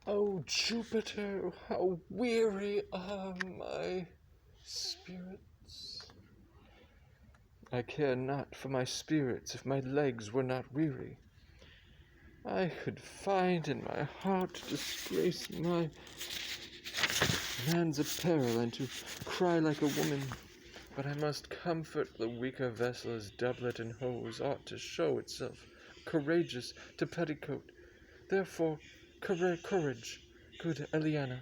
O Jupiter, how weary are my spirits! I care not for my spirits if my legs were not weary. I could find in my heart to disgrace my man's apparel and to cry like a woman, but I must comfort the weaker vessel as doublet and hose ought to show itself courageous to petticoat. Therefore, courage, good Eliana.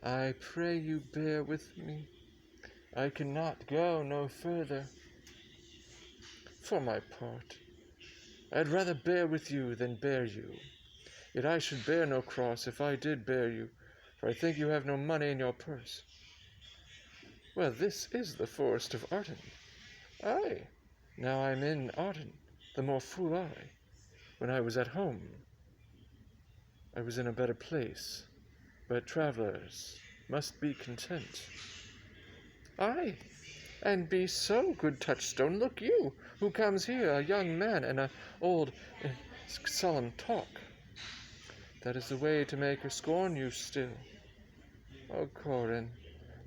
I pray you bear with me. I cannot go no further. For my part, I'd rather bear with you than bear you. Yet I should bear no cross if I did bear you, for I think you have no money in your purse. Well, this is the forest of Arden. Aye, now I'm in Arden, the more fool I. When I was at home, I was in a better place, but travellers must be content. Aye, and be so, good touchstone. Look you, who comes here, a young man, and a old solemn talk. That is the way to make her scorn you still. O Corin,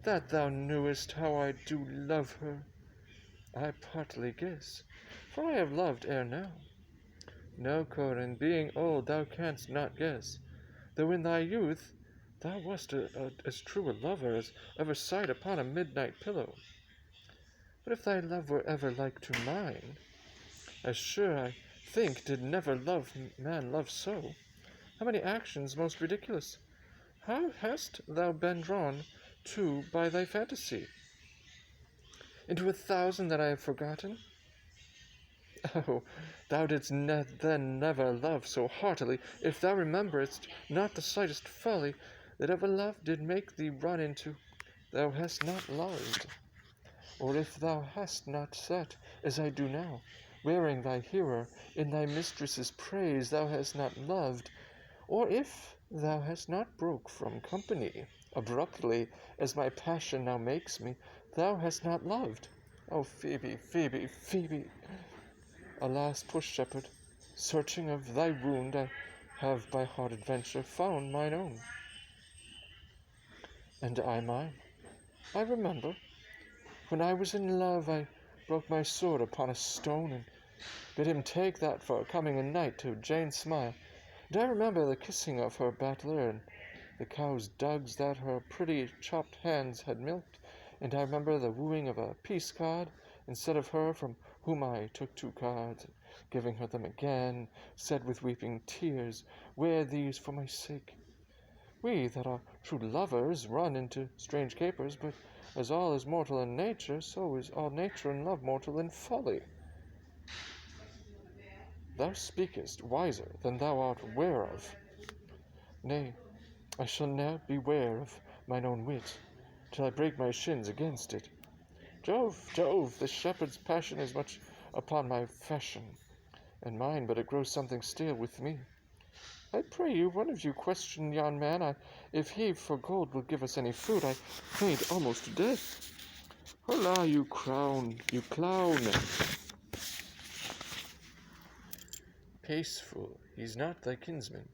that thou knewest how I do love her, I partly guess, for I have loved ere now. No, Corin, being old, thou canst not guess, though in thy youth thou wast as true a lover as ever sighed upon a midnight pillow. But if thy love were ever like to mine, as sure I think did never man love so, how many actions most ridiculous! How hast thou been drawn to by thy fantasy? Into 1,000 that I have forgotten? Oh, thou didst then never love so heartily, if thou rememberest not the slightest folly that ever love did make thee run into, thou hast not loved. Or if thou hast not sat, as I do now, wearing thy hearer in thy mistress's praise, thou hast not loved. Or if thou hast not broke from company abruptly, as my passion now makes me, thou hast not loved. O Phoebe, Phoebe, Phoebe! Alas, poor shepherd, searching of thy wound, I have by hard adventure found mine own. And I mine. I remember, when I was in love, I broke my sword upon a stone, and bid him take that for coming a night to Jane's smile. And I remember the kissing of her battler, and the cow's dugs that her pretty chopped hands had milked, and I remember the wooing of a peace card, instead of her from whom I took 2 cards, giving her them again, said with weeping tears, wear these for my sake. We that are true lovers run into strange capers, but as all is mortal in nature, so is all nature and love mortal in folly. Thou speakest wiser than thou art ware of. Nay, I shall ne'er be ware of mine own wit, till I break my shins against it. Jove, Jove, the shepherd's passion is much upon my fashion, and mine but it grows something stale with me. I pray you, one of you question yon man, if he for gold will give us any food, I faint almost to death. Holla, you clown! Peaceful, he's not thy kinsman.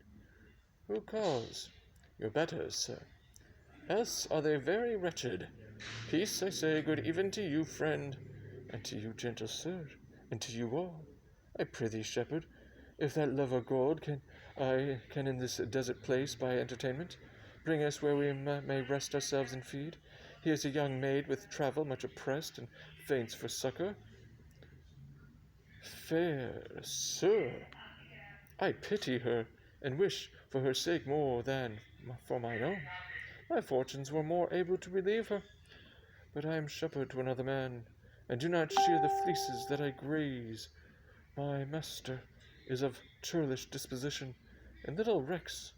Who calls? Your betters, sir. Else are they very wretched. Peace, I say, good even to you, friend, and to you, gentle sir, and to you all. I prithee, shepherd, if that love of gold can in this desert place by entertainment bring us where we may rest ourselves and feed. Here's a young maid with travel much oppressed, and faints for succor. Fair sir, I pity her, and wish for her sake more than for mine own. My fortunes were more able to relieve her, but I am shepherd to another man, and do not shear the fleeces that I graze. My master is of churlish disposition, and little recks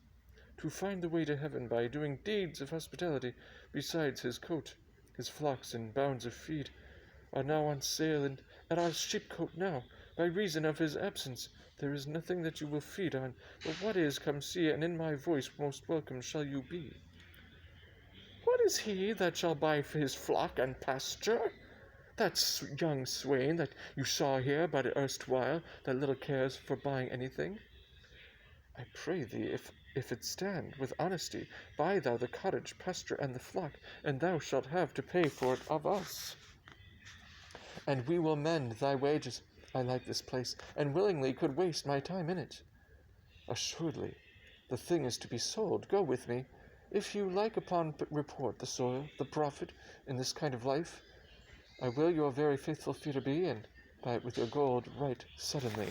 to find the way to heaven by doing deeds of hospitality. Besides, his coat, his flocks and bounds of feed are now on sale, and at our sheepcote now, by reason of his absence. There is nothing that you will feed on, but what is, come see, and in my voice most welcome shall you be. What is he that shall buy for his flock and pasture? That young swain that you saw here but erstwhile, that little cares for buying anything. I pray thee, if it stand, with honesty, buy thou the cottage, pasture, and the flock, and thou shalt have to pay for it of us. And we will mend thy wages. I like this place, and willingly could waste my time in it. Assuredly, the thing is to be sold. Go with me. If you like upon report the soil, the profit, in this kind of life, I will your very faithful feeder be, and buy it with your gold right suddenly.